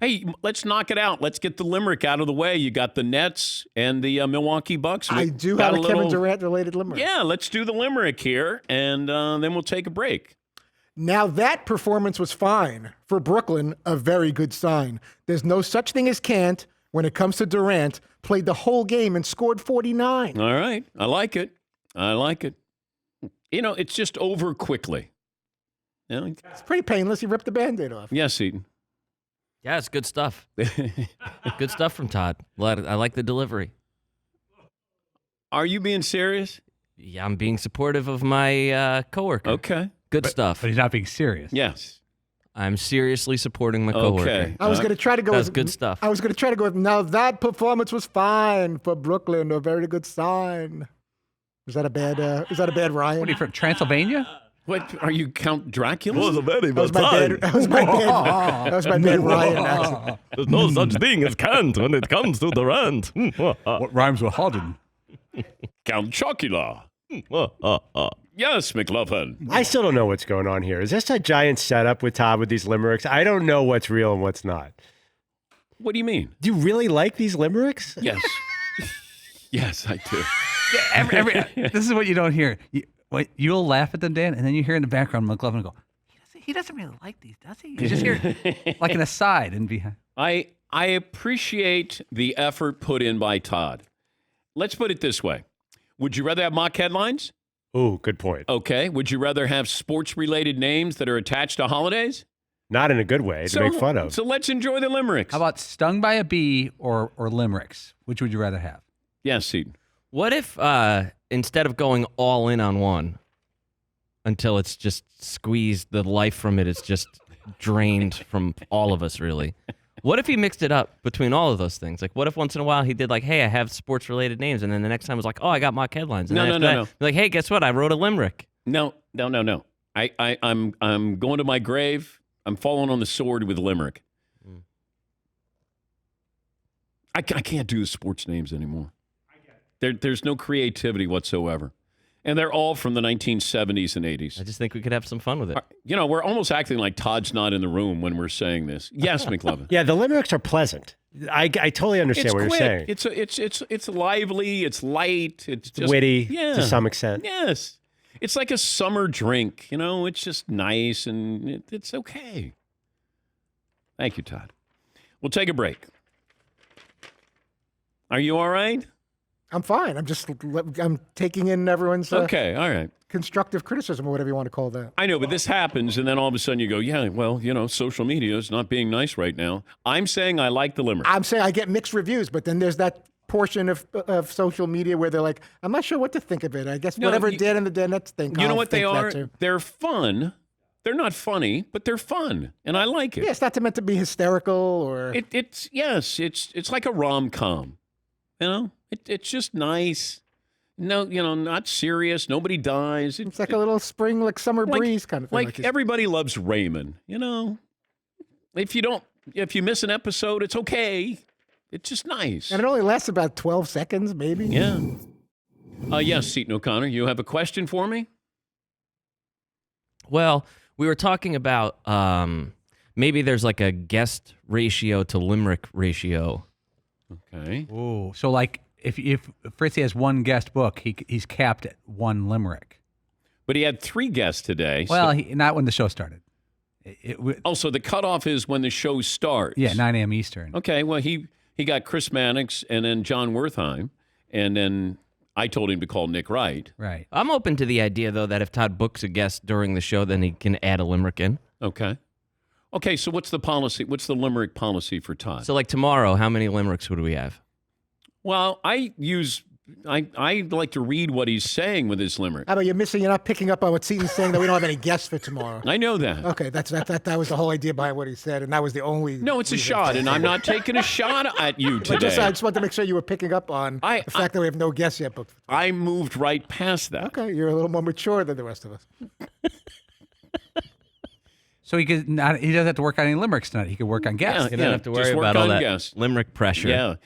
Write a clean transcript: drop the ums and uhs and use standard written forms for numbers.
Hey, let's knock it out. Let's get the Limerick out of the way. You got the Nets and the Milwaukee Bucks. I do have a Kevin Durant-related Limerick. Yeah, let's do the Limerick here, and then we'll take a break. Now that performance was fine. For Brooklyn, a very good sign. There's no such thing as can't when it comes to Durant. Played the whole game and scored 49. All right. I like it. It's just over quickly. It's pretty painless. He ripped the Band-Aid off. Yes, Eden. Yeah, it's good stuff. Good stuff from Todd. I like the delivery. Are you being serious? Yeah, I'm being supportive of my coworker. Okay. Good stuff. But he's not being serious. Yes. I'm seriously supporting my coworker. Okay. I was going to try to go That's with good stuff. I was going to try to go with, now that performance was fine for Brooklyn, a very good sign. Is that a bad Ryan? What are you from Transylvania? What are you, Count Dracula? That was my bad Ryan accent. There's no such thing as can't when it comes to Durant. What rhymes with Harden? Count Chocula. Yes, McLaughlin. I still don't know what's going on here. Is this a giant setup with Todd with these limericks? I don't know what's real and what's not. What do you mean? Do you really like these limericks? Yes. Yes, I do. This is what you don't hear. You'll laugh at them, Dan, and then you hear in the background McLovin go, he doesn't really like these, does he? You just hear like an aside and behind. I appreciate the effort put in by Todd. Let's put it this way. Would you rather have mock headlines? Ooh, good point. Okay. Would you rather have sports-related names that are attached to holidays? Not in a good way to make fun of. So let's enjoy the limericks. How about stung by a bee or limericks? Which would you rather have? Yes, Seton. What if instead of going all in on one until it's just squeezed, the life from it is just drained from all of us, really? What if he mixed it up between all of those things? Like, what if once in a while he did like, hey, I have sports-related names, and then the next time was like, oh, I got mock headlines. And No. Like, hey, guess what? I wrote a limerick. No. I'm going to my grave. I'm falling on the sword with limerick. I can't do the sports names anymore. There's no creativity whatsoever. And they're all from the 1970s and 80s. I just think we could have some fun with it. We're almost acting like Todd's not in the room when we're saying this. Yes, McLovin. Yeah, the limericks are pleasant. I totally understand what you're saying. It's lively. It's light. It's just witty to some extent. Yes. It's like a summer drink. It's just nice and it's okay. Thank you, Todd. We'll take a break. Are you all right? I'm fine. I'm taking in everyone's okay. All right. Constructive criticism or whatever you want to call that. I know, but this happens, and then all of a sudden you go, yeah, well, social media is not being nice right now. I'm saying I like the limerick. I'm saying I get mixed reviews, but then there's that portion of social media where they're like, I'm not sure what to think of it. I guess whatever Dan and the Nets think. You know I'll what they think are? that too. They're fun. They're not funny, but they're fun, and I like it. Yeah, it's not meant to be hysterical or. It's like a rom-com. It's just nice. No, not serious. Nobody dies. It's like a little spring, like summer breeze kind of thing. Like everybody loves Raymond. If you miss an episode, it's okay. It's just nice. And it only lasts about 12 seconds, maybe. Yeah. Yes, Seton O'Connor, you have a question for me? Well, we were talking about maybe there's like a guest ratio to limerick ratio. Okay. Oh, so like if Fritzy has one guest book, he's capped at one limerick. But he had 3 guests today. Well, not when the show started. So the cutoff is when the show starts. Yeah, 9 a.m. Eastern. Okay, well, he got Chris Mannix and then John Wertheim, and then I told him to call Nick Wright. Right. I'm open to the idea, though, that if Todd books a guest during the show, then he can add a limerick in. Okay, so what's the policy? What's the limerick policy for Todd? So like tomorrow, how many limericks would we have? Well, I like to read what he's saying with his limerick. How about you're not picking up on what Seton's saying that we don't have any guests for tomorrow. I know that. Okay, that was the whole idea behind what he said, and that was the only. No, it's a shot, and I'm not taking a shot at you today. I just wanted to make sure you were picking up on the fact that we have no guests yet booked. I moved right past that. Okay, you're a little more mature than the rest of us. So he doesn't have to work on any limericks tonight. He could work on guests. You don't have to worry about all that limerick pressure. Yeah.